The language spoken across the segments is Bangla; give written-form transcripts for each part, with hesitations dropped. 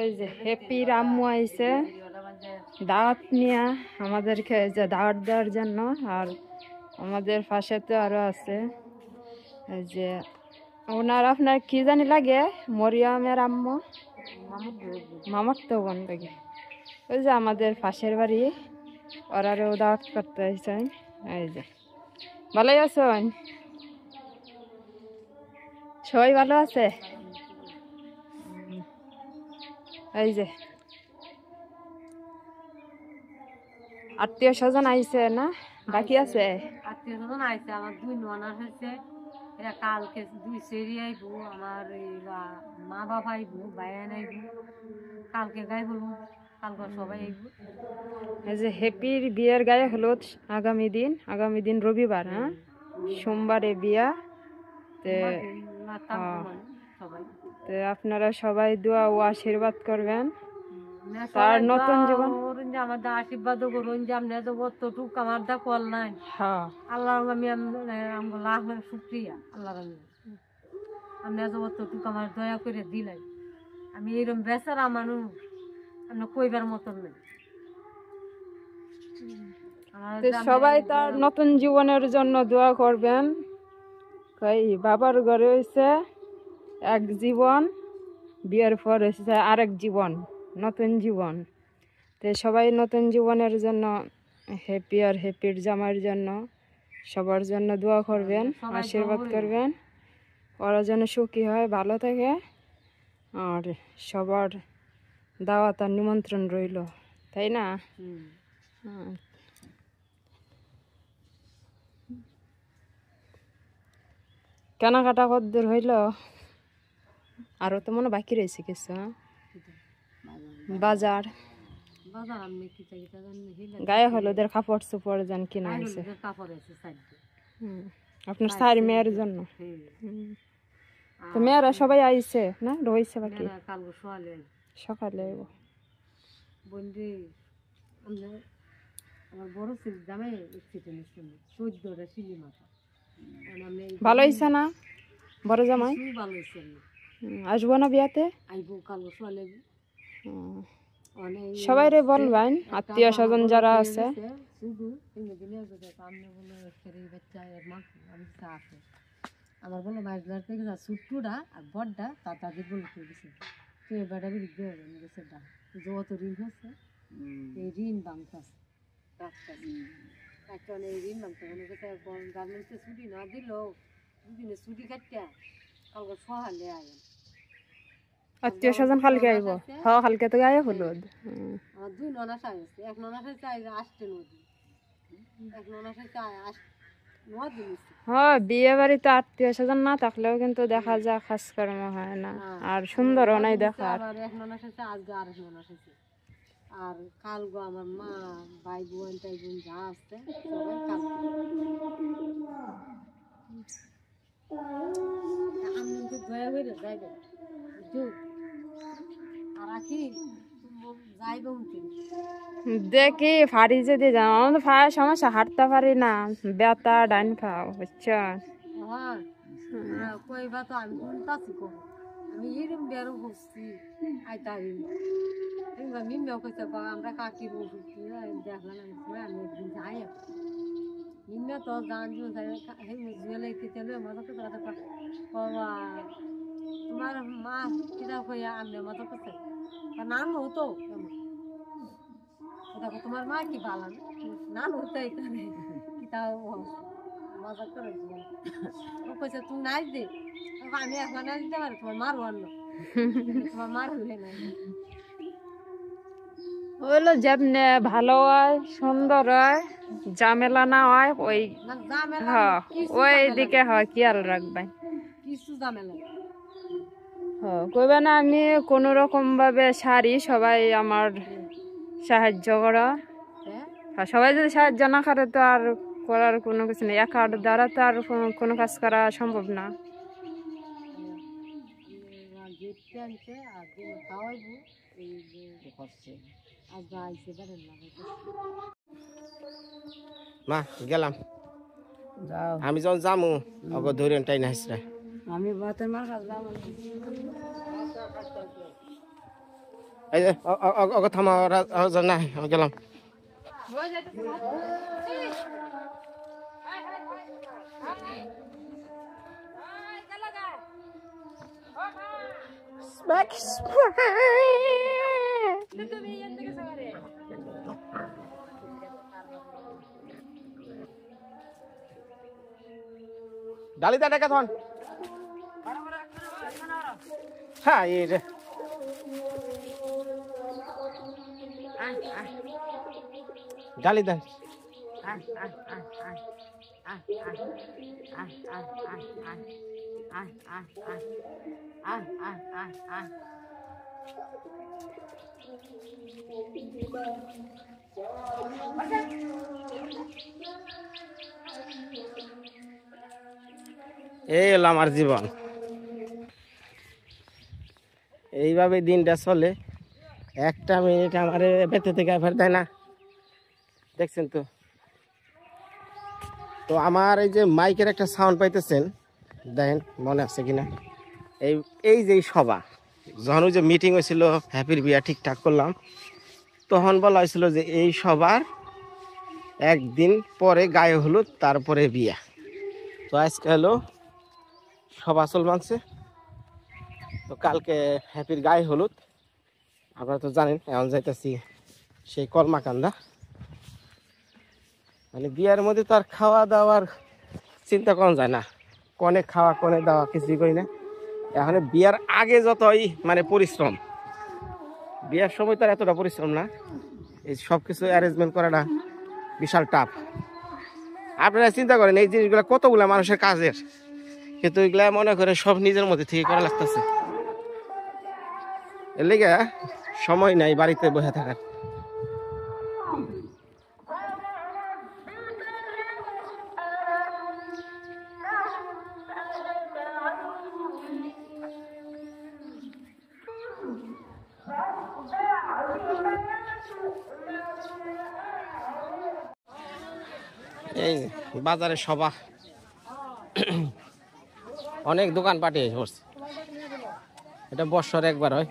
এই যে হ্যাপির আম্মু আইছে দাওয়াত নিয়ে আমাদেরকে যে দাওয়াত দেওয়ার জন্য। আর আমাদের পাশে তো আরো আছে এই যে ওনার আপনার কি জানি লাগে মরিয়মের আম্মু মামার তো বোন লাগে। ওই যে আমাদের পাশের বাড়ি ওরারও দাওয়াত করতে আইছেন। এই যে ভালোই আছেন সবাই ভালো আছে? এই যে আত্মীয় স্বজন আইছে না বাকি আছে? আত্মীয় স্বজন আইছে আমার 2 ননার হয়েছে এরা কালকে 2 সেরি আইবো আমার মা বাবা আইবো ভাইয়ান আইবো কালকে গায়ে হলুদ কালকে সবাই আইবো। এই যে হ্যাপির বিয়ের গায়ে হলুদ আগামী দিন রবিবার। হ্যাঁ সোমবারে বিয়া। তো আপনারা সবাই দোয়া ও আশীর্বাদ করবেন তার নতুন জীবন। আমাদের আশীর্বাদ করুন যে আপনি তো কতটুক আমার দা কল নাই। আল্লাহ আমি লাখ শুক্রিয়া আল্লাহ আপনি এত কতটুক আমার দয়া করে দিলাই। আমি এরকম বেচারা মানুষ আপনি কইবার মতন নেই। সবাই তার নতুন জীবনের জন্য দোয়া করবেন। বাবার ঘরে হয়েছে এক জীবন, বিয়ের পর হয়েছে আরেক জীবন, নতুন জীবন। তো সবাই নতুন জীবনের জন্য হ্যাপি আর হ্যাপির জামাইয়ের জন্য সবার জন্য দোয়া করবেন, আশীর্বাদ করবেন। ওরা যেন সুখী হয়, ভালো থাকে। আর সবার দাওয়াত আর নিমন্ত্রণ রইল, তাই না? কেনাকাটা কদ্দূর হইল? আরো তো মনে বাকি রয়েছে কিছু। বাজার গায়ে হলুদের কাপড় চোপড় যেন কিনা হয়েছে আপনার 4 মেয়ের জন্য। তো মেয়েরা সবাই আইছে না রয়েছে বাকি? সকালে ভালো হয়েছে না বড় জামাই? আসবো না বিয়াতে? সবাই রে বলবেন আত্মীয় স্বজন যারা আছে। আমার বলো বাইশ থেকে ছুট্টুরা আর বড়টা তাদের বলে দিছে তুই বেটা বিরুদ্ধে গেছে যত ঋণ হচ্ছে এই ঋণ বাংকাছে এখন এই ঋণ বাংতে গার্মেন্টসে ছুটি না দিল দুদিনে ছুটি কাটিয়া কালকে সহালে আয় আত্মীয় স্বজন কালকে আইব। হ্যাঁ কালকে তো গায়ে হলুদ। আমার 2 ননাস আছে, এক ননাস চাই আসতে নদী, এক ননাস চাই নদী। হ্যাঁ বিয়ে বাড়িতে আত্মীয় স্বজন না থাকলেও কিন্তু দেখা যায় কাজকর্ম হয় না আর সুন্দরও নাই দেখার। এক ননাস আছে আজকে আর এক ননাস আছে আর কালগো আমার মা ভাই বোন টাই বোন যা আছে সবাই কাল আমি তো দয়া হয়ে যাইবে আর কি দেখি ফাড়ি যদি যাও আমার তো ফাড়ার সমস্যা, হাঁটতে পারি না, ব্যথা ডাইন খাও বুঝছো? কইবা তো আমি আমি এরম বেরো বসছি আইতারি মিমেও কইতে আমরা কাকির দেখলাম আমি একদিন যাই মিমে তো গান জুয়েলাইতে চলে মজা করতে বাবা তোমার মা কিনা কইয়া আমি মজা করতে নাম হতো দেখো তোমার মা কি বালান নাম হতো এখানে কি তাও মজা করে কইছে তুমি নাচ দে আমি এখন নাচ দিতে পারি তোমার মারো আনলো তোমার মার হলে না হইলো যেমনে ভালো হয় সুন্দর হয় ঝামেলা না হয় ওই ওই দিকে হয় খেয়াল রাখবেন। কিছু ঝামেলা কইবে না আমি কোনো রকম ভাবে সারি সবাই আমার সাহায্য করা। সবাই যদি সাহায্য না করে তো আর করার কোনো কিছু নেই, একার দ্বারা তো আর কোনো কাজ করা সম্ভব না। মা গেলাম আমি যখন যামু অগ ধরে টাইন হাসরা আমি ভাতের মার খাচ্লাম এই যে ওকে থামা না আমি গেলাম ডালিদা ডেকে থন হ্যাঁ এই রে ডালি দেন এই হলো আমার জীবন এইভাবে দিনটা চলে একটা মিনিট আমার বেঁচে থেকে ফের দেয় না দেখছেন তো তো আমার এই যে মাইকের একটা সাউন্ড পাইতেছেন দেখেন মনে আছে কিনা এই এই যে সভা যখন ওই যে মিটিং হয়েছিল হ্যাপির বিয়া ঠিকঠাক করলাম তখন বলা হয়েছিল যে এই সবার একদিন পরে গায়ে হলুদ তারপরে বিয়া তো আজকে হলো সভা চলমানছে তো কালকে হ্যাপির গায়ে হলুদ আপনারা তো জানেন এখন যাইতেছি সেই কলমাকান্দা মানে বিয়ার মধ্যে তো আর খাওয়া দাওয়ার চিন্তা করা যায় না কনে খাওয়া কনে দাওয়া কিছুই করি না এখন বিয়ার আগে যতই মানে পরিশ্রম বিয়ার সময় তো আর এতটা পরিশ্রম না এই সব কিছু অ্যারেঞ্জমেন্ট করাটা বিশাল টাফ আপনারা চিন্তা করেন এই জিনিসগুলো কতগুলো মানুষের কাজের কিন্তু ওইগুলা মনে করে সব নিজের মধ্যে থেকে করা লাগতেছে এর লেগে সময় নাই বাড়িতে বসে থাকার এই বাজারে সভা অনেক দোকানপাটে পড়ছে এটা বছর একবার হয়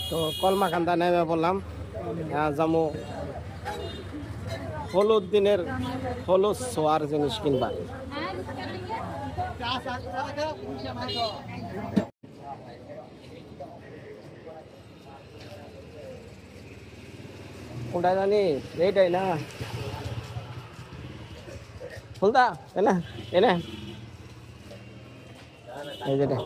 তো কলমাকান্দা নেমে বললাম যাবো হলুদ দিনের হলুদ ছোয়ার জিনিস কিনবা কোনটা জানি এইটাই না ফুলদা এনে এনে এই যেটা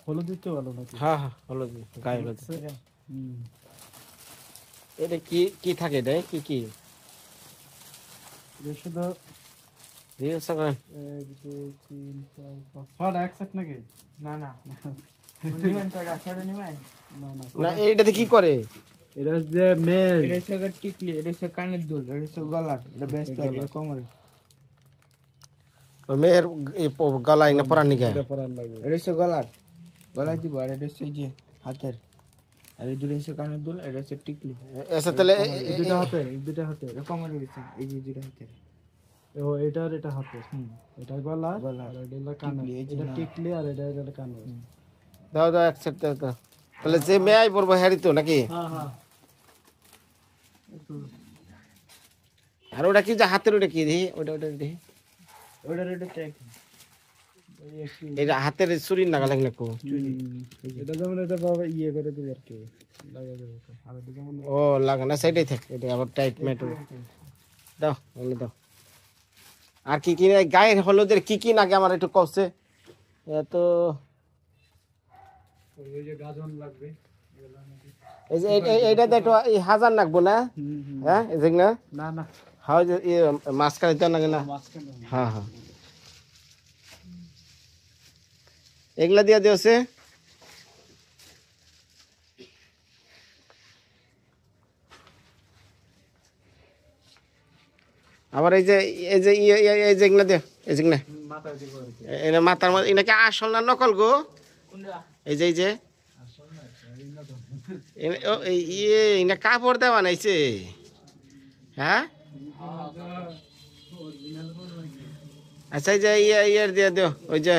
হলুদ দিতে ভালো নাকি? হ্যাঁ হ্যাঁ হলুদ গায়ে হলুদ এটা কি কি থাকে এটা কি কি শুধু রিলস করেন 1 2 3 4 5 6 একসাথে নাকি? না না নিবেন টাকা ছেড়ে নিবেন না না না এইটাতে কি করে এটা যে মেল এটা হচ্ছে টিকলি, এটা হচ্ছে কানের দুল, এটা হচ্ছে গলার, এটা বেস্ট লাগে কোমরে। ওই মেয়ের গলায় না পরার নিকে এটা পরার লাগবে। এটা হচ্ছে গলার, গলায় দিব। আর এটা হচ্ছে এই যে হাতের, আর এই দুটো হচ্ছে কানের দুল, এটা হচ্ছে টিকলি। এসে তাহলে এই দুটো হাতে, এই দুটো হাতে। এটা কোমরে দিচ্ছে, এই যে দুটো হাতের। ও এটার এটা হাতে। এটা গলা গলা। আর এটা হলো কানে। টিকলি, এই যে এটা না। টিকলি আর এটা হলো কানে। দাও দাও এক সেট দাও দাও। তাহলে যে মেয়াই পড়বো হ্যারি তো নাকি? হ্যাঁ হ্যাঁ। আর ওটা কি যে হাতের ওটা কি দেখি ওটা ওটা দেখি ওটার এটা ট্যাগ, এটা হাতের চুরির নাগা লাগলে কো এটা যেমন এটা বাবা ইয়ে করে দিবে আর কি লাগা দেবে আর এটা যেমন ও লাগা না সাইডেই থাক এটা আবার টাইট মেট দাও ওগুলো দাও। আর কি কি গায়ের হলুদের কি কি নাগে আমার একটু কষে এত ওই যে গাজন লাগবে এই যে এইটাতে একটু এই হাজার নাকবো না? হ্যাঁ এই যে না না না হ্যাঁ যে মাঝখানে দেওয়া নাগে না? মাঝখানে হ্যাঁ হ্যাঁ এগুলা দিয়ে দিয়েছে। আবার এই যে এই যে এগুলা দিয়ে এই যে না মাথায় দিব আর কি এটা মাথার মধ্যে এনাকে আসল না নকল গো? এই যে এনে কাপড় দেওয়া বানাইছে। হ্যাঁ আচ্ছা এই যে ইয়ের দিয়ে দিও ওই যে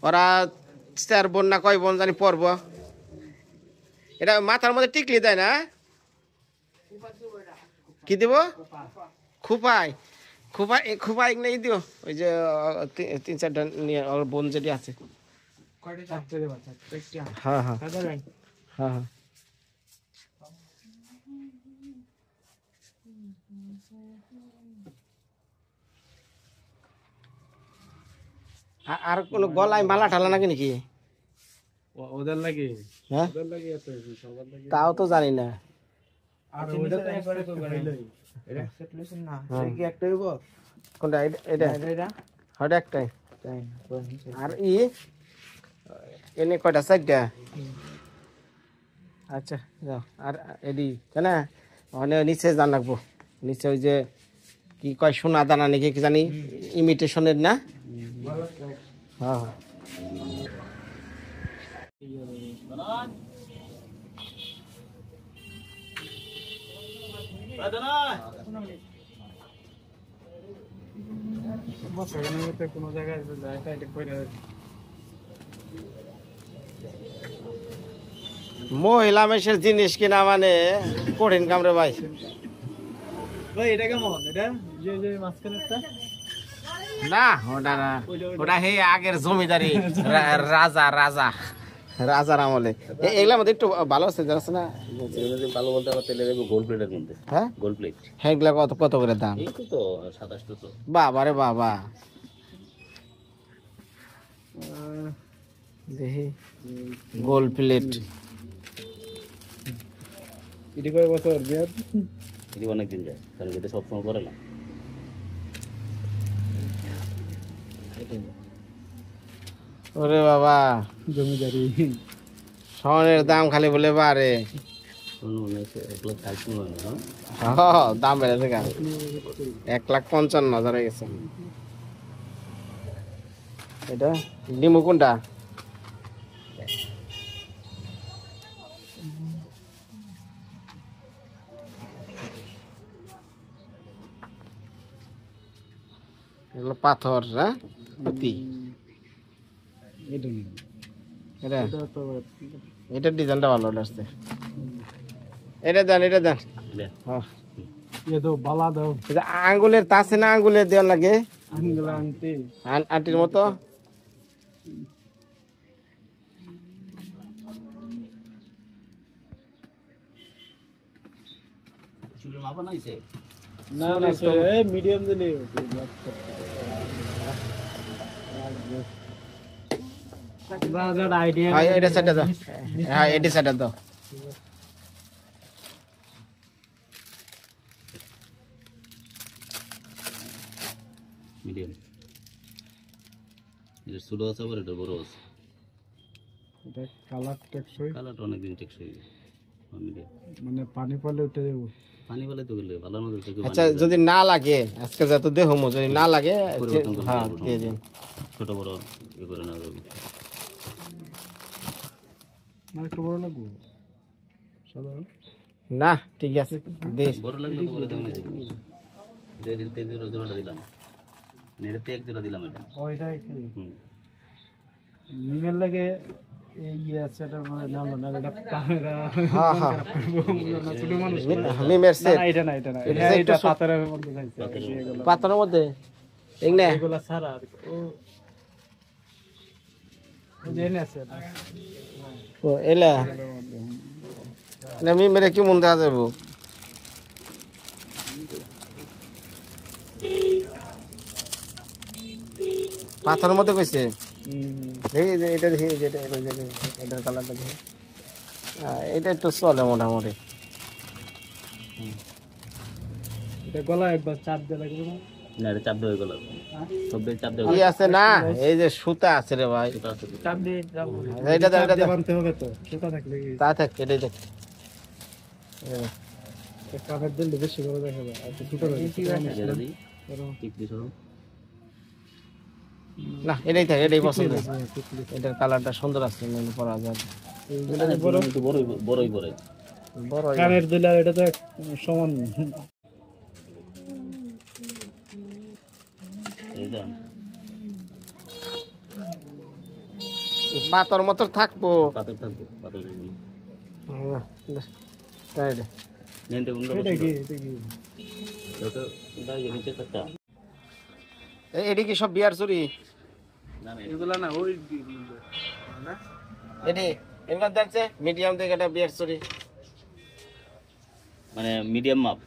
ওরা 4 বোন না কয় বোন জানি পরব এটা মাথার মধ্যে টিকলি দেয় না? কি দিব? খুপাই খুপাই খুপাই নেই দিও ওই যে 3-4টা নিয়ে ওর বোন যেটি আছে। কয়টা চারটে দেবা, চারটে। হ্যাঁ হ্যাঁ সাধারণ হ্যাঁ হ্যাঁ আর কোন গলায় মালা ঠালা নাকি নাকি? ওদের লাগে হ্যাঁ ওদের লাগে এত সবার লাগে তাও তো জানি না। আর ওটা তো একবারে তো গাইলাই এটা সেটলেশন না, হ্যাঁ। এটা কি একটা হইব? কোনটা এটা এটা হয়তো একটাই। তাই না, বলেন। আর এনে কয়টা 4টা? আচ্ছা যাও। আর এডি কেন ওখানে নিচে জান রাখবো নিচে ওই যে কি কয় সোনা দানা নাকি কি জানি ইমিটেশনের না? হ্যাঁ হ্যাঁ সেখানে মধ্যে কোনো জায়গায় এটা এটা কইরা মহিলা মেশের জিনিস কিনা মানে কঠিন কাম রে ভাই। ভাই এটা কেমন এটা যে যে মাঝখানেরটা না ওটা না ওটা হে আগের জমিদারি রাজা রাজা রাজার আমলে এগুলার মধ্যে একটু ভালো আছে জানাস না? ভালো বলতে আবার তেলে দেবো গোল্ড প্লেটের মধ্যে। হ্যাঁ গোল্ড প্লেট হ্যাঁ এগুলা কত কত করে দাম? এই তো 27 তো। বাবা রে বাবা দেখি গোল্ড প্লেট এটি কয় বছর বিয়ার এটি অনেকদিন যায়, কারণ এটা সবসময় করে না। ওরে বাবা জমিদারি স্বর্ণের দাম খালি বলে বাড়ে। মনে হচ্ছে 1,40,000 হয় না? দাম বেড়েছে কেন? 1,55,000 হয়ে গেছে। এটা ডিমু কোনটা? এগুলো পাথর হ্যাঁ পুঁতি এটা নেই এটা এটা তো এটার ডিজাইনটা ভালো আসছে। এটা দেন এটা দেন। দেন। হ্যাঁ ये तो बाला दो এটা আঙ্গুলের তাছে না আঙ্গুলের দেওয়া লাগে अंगला आंटी আন্টির মতো। চুলের মাপা নাইছে? ना ना सर ए मीडियम दे ले बाजार आइडिया হ্যাঁ এটা সেটা দাও। হ্যাঁ এটা সেটা দাও। মিডিয়াম। এটা ছোট আছে আবার এটা বড় আছে। এটা কালার টেকসই কালারটা অনেকদিন টেকসই। মিডিয়াম মানে পানি পড়লে উঠে যাবো। পানি বলে তো গেলে ভালো মতো একটু আচ্ছা যদি না লাগে আজকে যত দেহ যদি না লাগে পরিবর্তন করতে হ্যাঁ পারবো। দিয়ে দিন। ছোট বড় ইয়ে করে নেওয়া যাবে। মানে একটু বড় লাগবো সাধারণ। না ঠিক আছে দিস। বড় লাগলে তো বলে দেবেন এই যে তেল জোড়াটা দিলাম নেড়ে এক জোড়া দিলাম এটা ওইটাই হুম নিমের লাগে এই ইয়ে আছে এটা মানে নাম না এটা ক্যামেরা হ্যাঁ হ্যাঁ ছোট মানুষ মিমের না সেট না এটা না এটা না এটা এটা একটু পাথরের মধ্যে খাইছে এগুলো পাতার মধ্যে এগুলা এগুলো ছাড়া আর কি। ও জেনে আছে না ও এলা না মিমের কি মন দেওয়া যাবো পাথরের মধ্যে কইছে দেখি যে এটা দেখি যেটা এটার কালারটা দেখি এটা একটু চলে মোটামুটি এটা গলা একবার চাপ দিয়ে লাগবে না না এটা চাপ দেওয়া হয়ে গেল সব চাপ দেওয়া কি আছে না এই যে সুতা আছে রে ভাই চাপ দিয়ে যাবো এইটা দেখ, এটা দেখ। বানতে হবে তো সুতা থাকলে কি তা থাক এটাই দেখ কাপড় দিলে বেশি করে দেখা যায় আর ছোট লাগে এটা দিই ঠিক দিছো না এটাই থাক এটাই পছন্দ এটার কালারটা সুন্দর আছে মনে পড়া যায় একটু বড়ই বড়ই বড়ই বড় কানের দিলে আর এটা তো সমান এই দাম পাতর মতো থাকবো পাথর থাকবে পাথর তাই রে। নেনতে গুলো এটা কি এটা কি ওটা দাই নিচে একটা এডি কি সব বিয়ার চুরি না না এগুলা না ওই এডি এবার দেখছে মিডিয়াম থেকে একটা বিয়ার চুরি মানে মিডিয়াম মাপ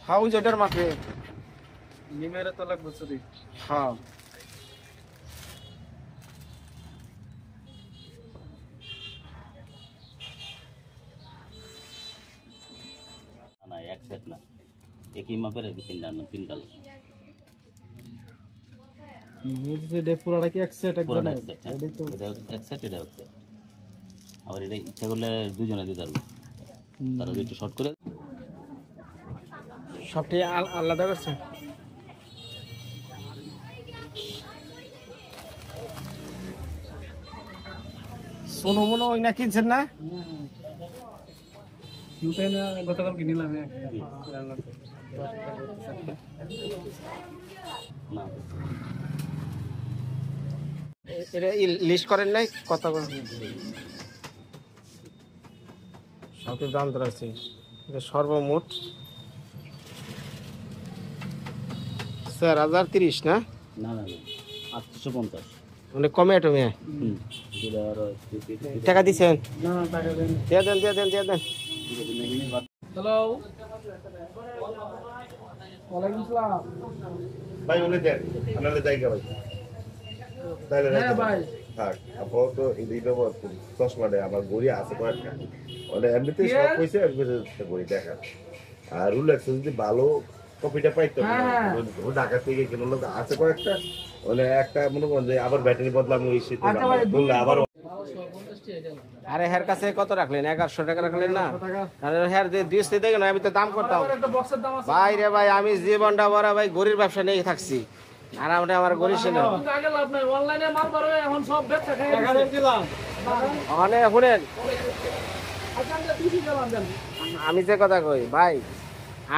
হাউজ ওটার মাপে নিমের তো লাগবে সরি হ্যাঁ না এক সেট না একই মাপের তিনটা না তিন কালার এটা পুরাটা কি এক সেট একদম পুরোটা এক সেট এটাই তো এটা এক সেট এটা হচ্ছে আবার এটা ইচ্ছা করলে দুজনে দিতে পারবো তারা একটু শর্ট করে সবটি আলাদা করছে সোনো মনো ওই না কিনছেন না দুটাই না গতকাল কিনিলাম না এটা লিস্ট করেন নাই কত করে সবটির দাম ধরা আছে এটা সর্বমোট 4030 না না না 850 মানে কমে টমে হুম যেটা আর টাকা দিছেন না টাকা দেন দিয়ে দেন দিয়ে দেন দিয়ে দেন হ্যালো ওয়ালাইকুম আসসালাম ভাই বলে দেন আপনাদের জায়গা ভাই তাহলে হ্যাঁ ভাই থাক আপাতত এই ব্যবহার করি চশমাটা আমার গড়ি আছে কয়েকটা মানে এমনিতে সব পয়সা গড়ি দেখা আর রুল আছে যদি ভালো কপিটা পাইতো ঢাকা থেকে কেন লোক আছে কয়েকটা মানে একটা মনে করেন যে আবার ব্যাটারি বদলাম ওই শীতে বললে আবার আরে হের কাছে কত রাখলেন 1100 টাকা রাখলেন না আরে হের যে দিয়েছে দেখেন আমি তো দাম করতাম একটা বক্সের দাম আছে ভাই রে ভাই আমি জীবনটা বড় ভাই গরির ব্যবসা নিয়ে থাকছি আর আমরা আমার গরিব ছিল আগে লাভ নাই অনলাইনে মাল পারবে এখন সব ব্যবসা খাই টাকা দিলাম অনেক শুনেন আচ্ছা আমরা দিছি দিলাম দেন আমি যে কথা কই ভাই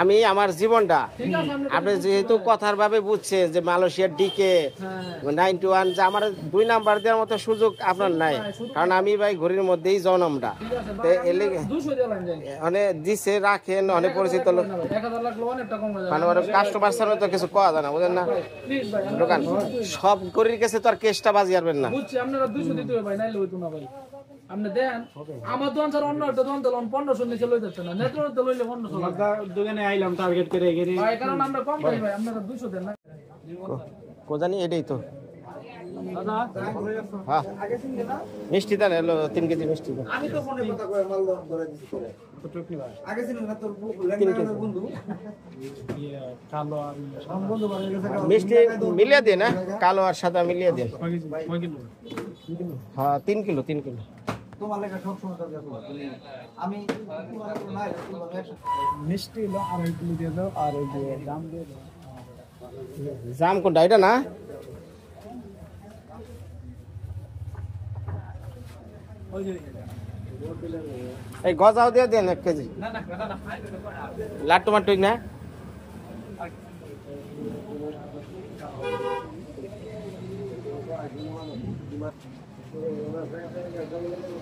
আমি আমার জীবনটা ঠিক আছে আমরা আপনি যেহেতু কথার ভাবে বুঝছেন যে মালয়েশিয়ার ডিকে 91 যে আমার 2 নাম্বার দেওয়ার মতো সুযোগ আপনার নাই কারণ আমি ভাই ঘড়ির মধ্যেই জনমটা তো এলে 200 দিলাম যাই মানে দিছে রাখেন অনেক পরিচিত লোক 1000 লাগলো অনেকটা কম হয়ে যাবে মানে কাস্টমার সামনে তো কিছু কওয়া যায় না বুঝেন না প্লিজ ভাই দোকান সব ঘড়ির কাছে তো আর কেসটা বাজি পারবেন না বুঝছি আপনারা 200 দিতে হবে ভাই নাইলে হইতো না ভাই আপনি দেন আমার দোকান স্যার অন্য একটা দোকান দিলাম 1500 নিচে লই যাচ্ছে না নেত্র তো লইলে 1500 লাগবে দোকানে আইলাম টার্গেট করে গেরি ভাই কারণ আমরা কম পাই ভাই আপনারা 200 দেন না কো জানি এটাই তো দাদা হ্যাঁ মিষ্টি দেন হলো 3 কেজি মিষ্টি দেন আমি তো ফোনে কথা কই মাল ধরে দিছি আগে ছিল না তোর লেঙ্গা বন্ধু কালো আর সব বন্ধু বাড়ি গেছে মিষ্টি মিলিয়ে দেন না কালো আর সাদা মিলিয়ে দেন কয় কিলো হ্যাঁ 3 কিলো তোমার লেখা সব সময় দরকার পড়ে। আমি তোমার কোনো নাই তোমার একসাথে মিষ্টি হলো আর এই গুলো দিয়ে দাও আর এই যে দাম দিয়ে দাও। জাম কোনটা এটা না? ওই যে এই গজাও দিয়ে দেন 1 কেজি। না না না লাট্টু মাট্টু না?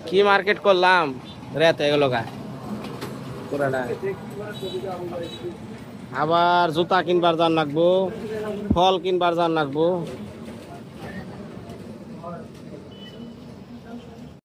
কি মার্কেট করলাম রাতে এগুলো গা পুরাটা। আবার জুতা কিনবার যান লাগবো, ফল কিনবার যান লাগবো।